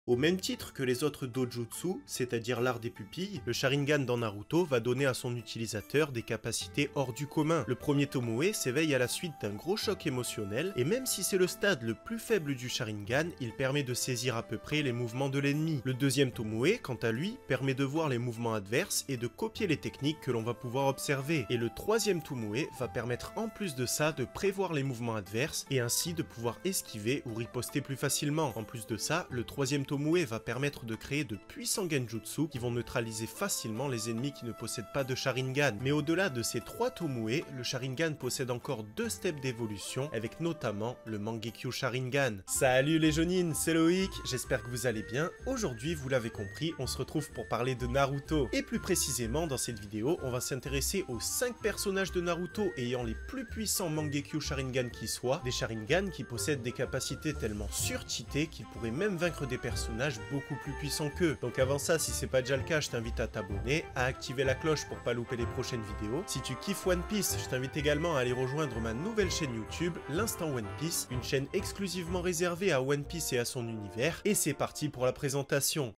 Au même titre que les autres dojutsu, c'est-à-dire l'art des pupilles, le Sharingan dans Naruto va donner à son utilisateur des capacités hors du commun. Le premier Tomoe s'éveille à la suite d'un gros choc émotionnel, et même si c'est le stade le plus faible du Sharingan, il permet de saisir à peu près les mouvements de l'ennemi. Le deuxième Tomoe, quant à lui, permet de voir les mouvements adverses et de copier les techniques que l'on va pouvoir observer. Et le troisième Tomoe va permettre en plus de ça de prévoir les mouvements adverses et ainsi de pouvoir esquiver ou riposter plus facilement. En plus de ça, le troisième Tomoe va permettre de créer de puissants genjutsu qui vont neutraliser facilement les ennemis qui ne possèdent pas de Sharingan. Mais au-delà de ces trois Tomoe, le Sharingan possède encore deux steps d'évolution, avec notamment le Mangekyo Sharingan. Salut les Jonines, c'est Loïc, j'espère que vous allez bien. Aujourd'hui, vous l'avez compris, on se retrouve pour parler de Naruto. Et plus précisément, dans cette vidéo, on va s'intéresser aux 5 personnages de Naruto ayant les plus puissants Mangekyo Sharingan qui soient, des Sharingan qui possèdent des capacités tellement surcheatées qu'ils pourraient même vaincre des personnages beaucoup plus puissants qu'eux. Donc avant ça, si c'est pas déjà le cas, je t'invite à t'abonner, à activer la cloche pour pas louper les prochaines vidéos. Si tu kiffes One Piece, je t'invite également à aller rejoindre ma nouvelle chaîne YouTube, l'Instant One Piece, une chaîne exclusivement réservée à One Piece et à son univers. Et c'est parti pour la présentation.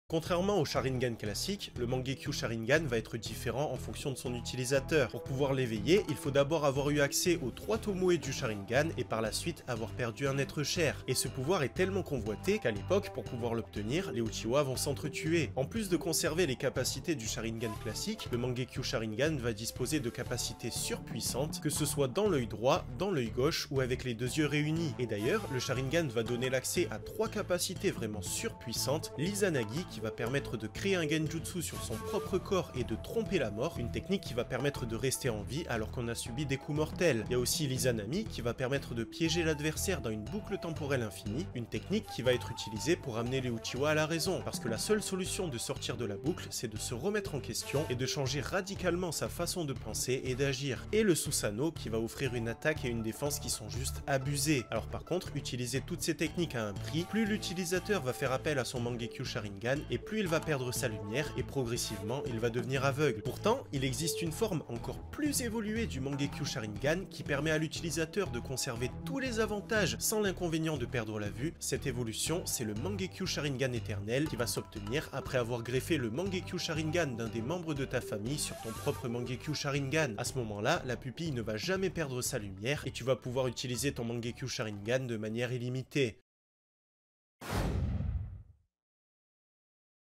Contrairement au Sharingan classique, le Mangekyo Sharingan va être différent en fonction de son utilisateur. Pour pouvoir l'éveiller, il faut d'abord avoir eu accès aux 3 Tomoe du Sharingan et par la suite avoir perdu un être cher. Et ce pouvoir est tellement convoité qu'à l'époque, pour pouvoir l'obtenir, les Uchiwa vont s'entretuer. En plus de conserver les capacités du Sharingan classique, le Mangekyo Sharingan va disposer de capacités surpuissantes, que ce soit dans l'œil droit, dans l'œil gauche ou avec les deux yeux réunis. Et d'ailleurs, le Sharingan va donner l'accès à 3 capacités vraiment surpuissantes, l'Izanagi qui va permettre de créer un genjutsu sur son propre corps et de tromper la mort, une technique qui va permettre de rester en vie alors qu'on a subi des coups mortels. Il y a aussi l'Izanami qui va permettre de piéger l'adversaire dans une boucle temporelle infinie, une technique qui va être utilisée pour amener les Uchiwa à la raison, parce que la seule solution de sortir de la boucle, c'est de se remettre en question et de changer radicalement sa façon de penser et d'agir. Et le Susanoo qui va offrir une attaque et une défense qui sont juste abusées. Alors par contre, utiliser toutes ces techniques a un prix, plus l'utilisateur va faire appel à son Mangekyo Sharingan et plus il va perdre sa lumière et progressivement il va devenir aveugle. Pourtant, il existe une forme encore plus évoluée du Mangekyo Sharingan qui permet à l'utilisateur de conserver tous les avantages sans l'inconvénient de perdre la vue. Cette évolution, c'est le Mangekyo Sharingan éternel qui va s'obtenir après avoir greffé le Mangekyo Sharingan d'un des membres de ta famille sur ton propre Mangekyo Sharingan. À ce moment-là, la pupille ne va jamais perdre sa lumière et tu vas pouvoir utiliser ton Mangekyo Sharingan de manière illimitée.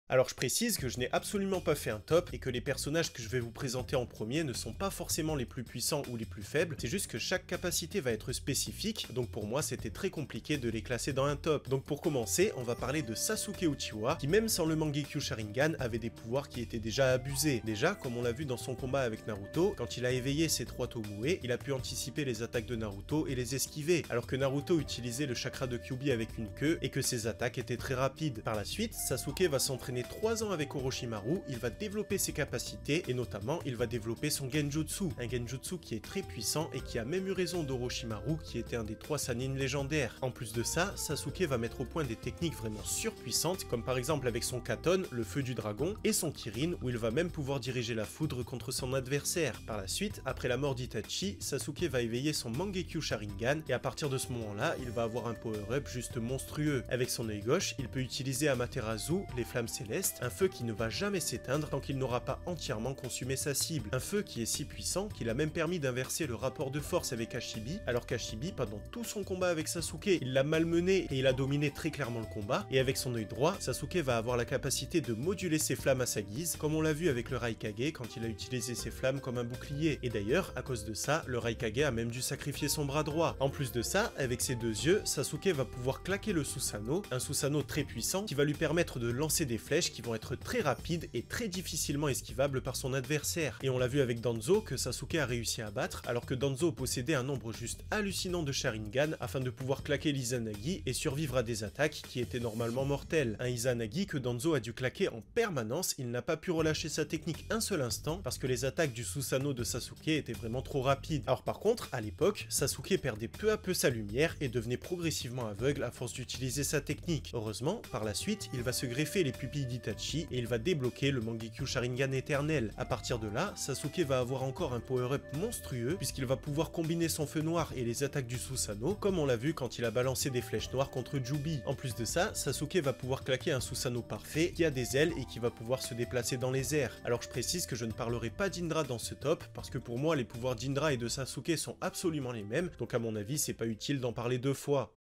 Alors je précise que je n'ai absolument pas fait un top et que les personnages que je vais vous présenter en premier ne sont pas forcément les plus puissants ou les plus faibles, c'est juste que chaque capacité va être spécifique, donc pour moi c'était très compliqué de les classer dans un top. Donc pour commencer, on va parler de Sasuke Uchiwa, qui même sans le Mangekyo Sharingan avait des pouvoirs qui étaient déjà abusés. Déjà, comme on l'a vu dans son combat avec Naruto, quand il a éveillé ses 3 Tomoe, il a pu anticiper les attaques de Naruto et les esquiver, alors que Naruto utilisait le chakra de Kyuubi avec une queue et que ses attaques étaient très rapides. Par la suite, Sasuke va s'entraîner 3 ans avec Orochimaru, il va développer ses capacités et notamment il va développer son Genjutsu, un Genjutsu qui est très puissant et qui a même eu raison d'Orochimaru qui était un des 3 Sannin légendaires. En plus de ça, Sasuke va mettre au point des techniques vraiment surpuissantes comme par exemple avec son Katon, le feu du dragon, et son Kirin où il va même pouvoir diriger la foudre contre son adversaire. Par la suite, après la mort d'Itachi, Sasuke va éveiller son Mangekyo Sharingan et à partir de ce moment-là, il va avoir un power-up juste monstrueux. Avec son œil gauche, il peut utiliser Amaterasu, les flammes célestes, un feu qui ne va jamais s'éteindre tant qu'il n'aura pas entièrement consumé sa cible. Un feu qui est si puissant qu'il a même permis d'inverser le rapport de force avec Hashibi, alors qu'Hashibi, pendant tout son combat avec Sasuke, il l'a malmené et il a dominé très clairement le combat, et avec son œil droit, Sasuke va avoir la capacité de moduler ses flammes à sa guise, comme on l'a vu avec le Raikage quand il a utilisé ses flammes comme un bouclier. Et d'ailleurs, à cause de ça, le Raikage a même dû sacrifier son bras droit. En plus de ça, avec ses 2 yeux, Sasuke va pouvoir claquer le Susanoo, un Susanoo très puissant qui va lui permettre de lancer des flèches qui vont être très rapides et très difficilement esquivables par son adversaire. Et on l'a vu avec Danzo que Sasuke a réussi à battre, alors que Danzo possédait un nombre juste hallucinant de Sharingan afin de pouvoir claquer l'Izanagi et survivre à des attaques qui étaient normalement mortelles. Un Izanagi que Danzo a dû claquer en permanence, il n'a pas pu relâcher sa technique un seul instant parce que les attaques du Susanoo de Sasuke étaient vraiment trop rapides. Alors par contre, à l'époque, Sasuke perdait peu à peu sa lumière et devenait progressivement aveugle à force d'utiliser sa technique. Heureusement, par la suite, il va se greffer les pupilles billes d'Itachi et il va débloquer le Mangekyo Sharingan éternel. À partir de là, Sasuke va avoir encore un power-up monstrueux puisqu'il va pouvoir combiner son feu noir et les attaques du Susanoo comme on l'a vu quand il a balancé des flèches noires contre Jubi. En plus de ça, Sasuke va pouvoir claquer un Susanoo parfait qui a des ailes et qui va pouvoir se déplacer dans les airs. Alors je précise que je ne parlerai pas d'Indra dans ce top parce que pour moi les pouvoirs d'Indra et de Sasuke sont absolument les mêmes, donc à mon avis c'est pas utile d'en parler deux fois.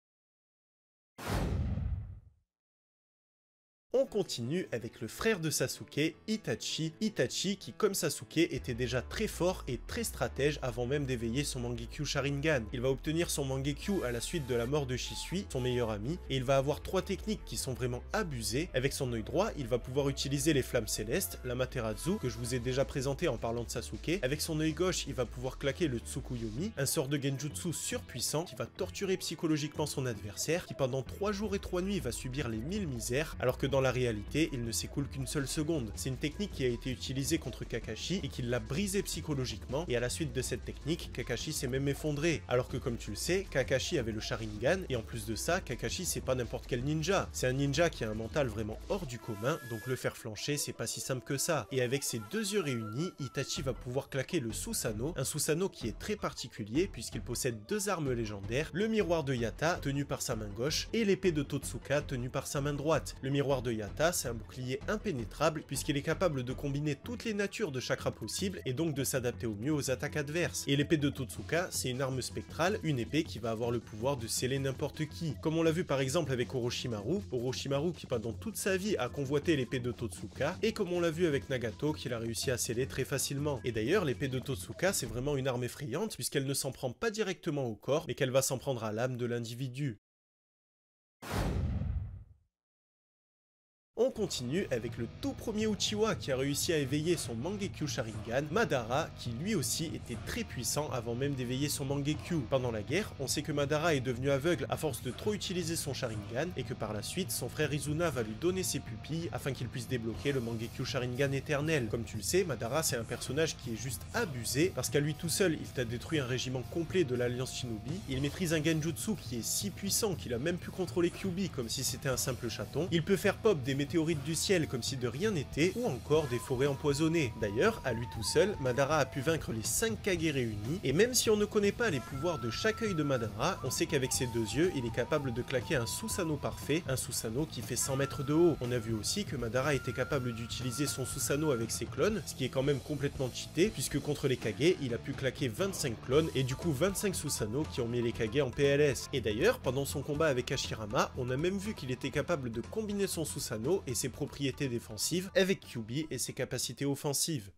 On continue avec le frère de Sasuke, Itachi. Itachi qui, comme Sasuke, était déjà très fort et très stratège avant même d'éveiller son Mangekyo Sharingan. Il va obtenir son Mangekyo à la suite de la mort de Shisui, son meilleur ami, et il va avoir 3 techniques qui sont vraiment abusées. Avec son œil droit, il va pouvoir utiliser les flammes célestes, l'Amaterasu, que je vous ai déjà présenté en parlant de Sasuke. Avec son œil gauche, il va pouvoir claquer le Tsukuyomi, un sort de Genjutsu surpuissant qui va torturer psychologiquement son adversaire, qui pendant 3 jours et 3 nuits va subir les 1000 misères, alors que dans la réalité, il ne s'écoule qu'une seule seconde. C'est une technique qui a été utilisée contre Kakashi et qui l'a brisé psychologiquement, et à la suite de cette technique, Kakashi s'est même effondré. Alors que comme tu le sais, Kakashi avait le Sharingan, et en plus de ça, Kakashi c'est pas n'importe quel ninja. C'est un ninja qui a un mental vraiment hors du commun, donc le faire flancher c'est pas si simple que ça. Et avec ces 2 yeux réunis, Itachi va pouvoir claquer le Susanoo, un Susanoo qui est très particulier puisqu'il possède 2 armes légendaires, le miroir de Yata tenu par sa main gauche et l'épée de Totsuka tenue par sa main droite. Le miroir de Yata, c'est un bouclier impénétrable puisqu'il est capable de combiner toutes les natures de chakras possibles et donc de s'adapter au mieux aux attaques adverses. Et l'épée de Totsuka, c'est une arme spectrale, une épée qui va avoir le pouvoir de sceller n'importe qui. Comme on l'a vu par exemple avec Orochimaru, Orochimaru qui pendant toute sa vie a convoité l'épée de Totsuka, et comme on l'a vu avec Nagato qu'il a réussi à sceller très facilement. Et d'ailleurs, l'épée de Totsuka, c'est vraiment une arme effrayante puisqu'elle ne s'en prend pas directement au corps, mais qu'elle va s'en prendre à l'âme de l'individu. On continue avec le tout premier Uchiwa qui a réussi à éveiller son Mangekyo Sharingan, Madara, qui lui aussi était très puissant avant même d'éveiller son Mangekyo. Pendant la guerre, on sait que Madara est devenu aveugle à force de trop utiliser son Sharingan et que par la suite, son frère Izuna va lui donner ses pupilles afin qu'il puisse débloquer le Mangekyo Sharingan éternel. Comme tu le sais, Madara c'est un personnage qui est juste abusé parce qu'à lui tout seul, il t'a détruit un régiment complet de l'Alliance Shinobi, il maîtrise un Genjutsu qui est si puissant qu'il a même pu contrôler Kyuubi comme si c'était un simple chaton, il peut faire pop des météorites du ciel comme si de rien n'était, ou encore des forêts empoisonnées. D'ailleurs, à lui tout seul, Madara a pu vaincre les 5 Kage réunis, et même si on ne connaît pas les pouvoirs de chaque œil de Madara, on sait qu'avec ses 2 yeux, il est capable de claquer un Susanoo parfait, un Susanoo qui fait 100 mètres de haut. On a vu aussi que Madara était capable d'utiliser son Susanoo avec ses clones, ce qui est quand même complètement cheaté, puisque contre les Kage, il a pu claquer 25 clones, et du coup 25 Susanoo qui ont mis les Kage en PLS. Et d'ailleurs, pendant son combat avec Hashirama, on a même vu qu'il était capable de combiner son Susanoo et ses propriétés défensives avec Kyuubi et ses capacités offensives.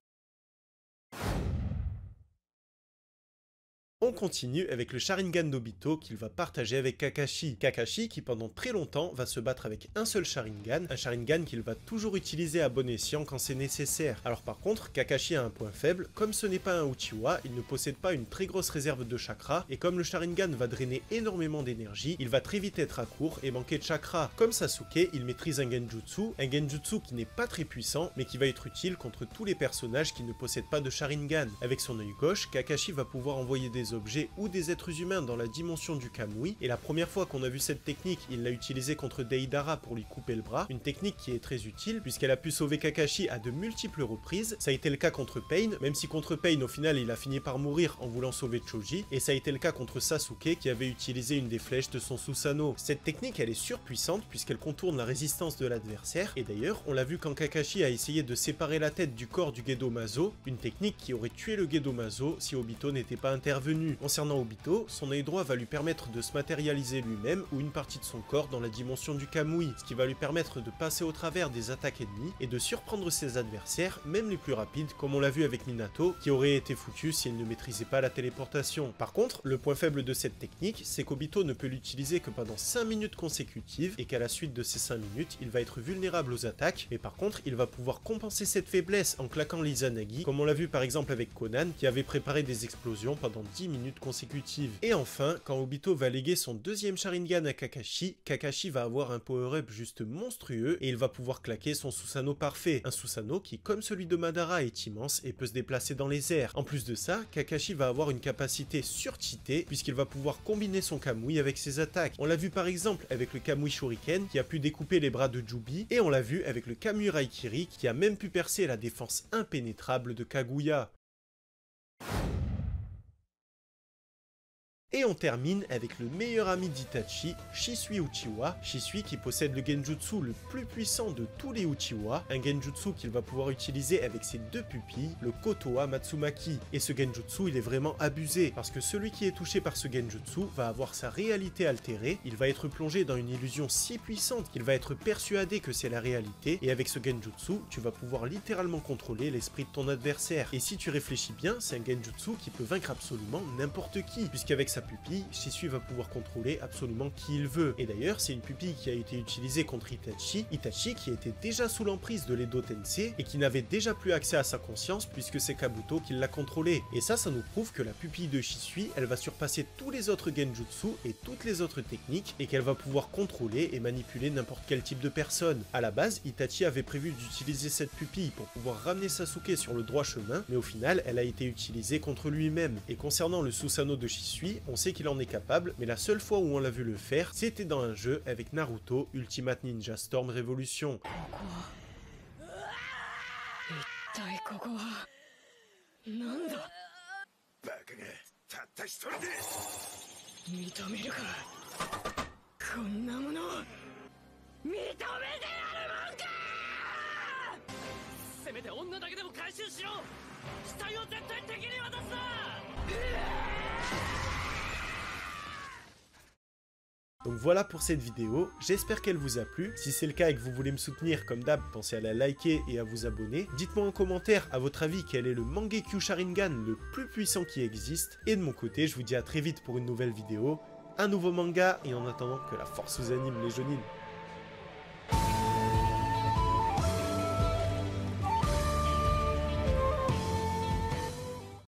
On continue avec le Sharingan d'Obito qu'il va partager avec Kakashi. Kakashi qui pendant très longtemps va se battre avec un seul Sharingan, un Sharingan qu'il va toujours utiliser à bon escient quand c'est nécessaire. Alors par contre, Kakashi a un point faible, comme ce n'est pas un Uchiwa, il ne possède pas une très grosse réserve de chakra, et comme le Sharingan va drainer énormément d'énergie, il va très vite être à court et manquer de chakra. Comme Sasuke, il maîtrise un Genjutsu qui n'est pas très puissant, mais qui va être utile contre tous les personnages qui ne possèdent pas de Sharingan. Avec son œil gauche, Kakashi va pouvoir envoyer des objets ou des êtres humains dans la dimension du Kamui, et la première fois qu'on a vu cette technique, il l'a utilisée contre Deidara pour lui couper le bras, une technique qui est très utile puisqu'elle a pu sauver Kakashi à de multiples reprises. Ça a été le cas contre Pain, même si contre Pain au final il a fini par mourir en voulant sauver Choji, et ça a été le cas contre Sasuke qui avait utilisé une des flèches de son Susanoo. Cette technique elle est surpuissante puisqu'elle contourne la résistance de l'adversaire, et d'ailleurs on l'a vu quand Kakashi a essayé de séparer la tête du corps du Gedomazo, une technique qui aurait tué le Gedomazo si Obito n'était pas intervenu. Concernant Obito, son œil droit va lui permettre de se matérialiser lui-même ou une partie de son corps dans la dimension du Kamui, ce qui va lui permettre de passer au travers des attaques ennemies et de surprendre ses adversaires, même les plus rapides, comme on l'a vu avec Minato, qui aurait été foutu si elle ne maîtrisait pas la téléportation. Par contre, le point faible de cette technique, c'est qu'Obito ne peut l'utiliser que pendant 5 minutes consécutives et qu'à la suite de ces 5 minutes, il va être vulnérable aux attaques, mais par contre, il va pouvoir compenser cette faiblesse en claquant l'Izanagi, comme on l'a vu par exemple avec Conan, qui avait préparé des explosions pendant 10 minutes consécutives. Et enfin, quand Obito va léguer son deuxième Sharingan à Kakashi, Kakashi va avoir un power-up juste monstrueux et il va pouvoir claquer son Susanoo parfait. Un Susanoo qui, comme celui de Madara, est immense et peut se déplacer dans les airs. En plus de ça, Kakashi va avoir une capacité surcheatée puisqu'il va pouvoir combiner son Kamui avec ses attaques. On l'a vu par exemple avec le Kamui Shuriken qui a pu découper les bras de Jubi et on l'a vu avec le Kamui Raikiri qui a même pu percer la défense impénétrable de Kaguya. Et on termine avec le meilleur ami d'Itachi, Shisui Uchiwa. Shisui qui possède le genjutsu le plus puissant de tous les Uchiwa, un genjutsu qu'il va pouvoir utiliser avec ses deux pupilles, le Kotoa Matsumaki. Et ce genjutsu il est vraiment abusé, parce que celui qui est touché par ce genjutsu va avoir sa réalité altérée, il va être plongé dans une illusion si puissante qu'il va être persuadé que c'est la réalité, et avec ce genjutsu, tu vas pouvoir littéralement contrôler l'esprit de ton adversaire. Et si tu réfléchis bien, c'est un genjutsu qui peut vaincre absolument n'importe qui, puisqu'avec sa pupille, Shisui va pouvoir contrôler absolument qui il veut. Et d'ailleurs, c'est une pupille qui a été utilisée contre Itachi, Itachi qui était déjà sous l'emprise de l'Edo Tensei et qui n'avait déjà plus accès à sa conscience puisque c'est Kabuto qui l'a contrôlé. Et ça nous prouve que la pupille de Shisui, elle va surpasser tous les autres genjutsu et toutes les autres techniques et qu'elle va pouvoir contrôler et manipuler n'importe quel type de personne. À la base, Itachi avait prévu d'utiliser cette pupille pour pouvoir ramener Sasuke sur le droit chemin, mais au final, elle a été utilisée contre lui-même. Et concernant le Susanoo de Shisui, on sait qu'il en est capable, mais la seule fois où on l'a vu le faire, c'était dans un jeu avec Naruto Ultimate Ninja Storm Revolution. Donc voilà pour cette vidéo, j'espère qu'elle vous a plu. Si c'est le cas et que vous voulez me soutenir comme d'hab, pensez à la liker et à vous abonner. Dites-moi en commentaire, à votre avis, quel est le Mangekyo Sharingan le plus puissant qui existe. Et de mon côté, je vous dis à très vite pour une nouvelle vidéo, un nouveau manga, et en attendant que la force vous anime les Jonin.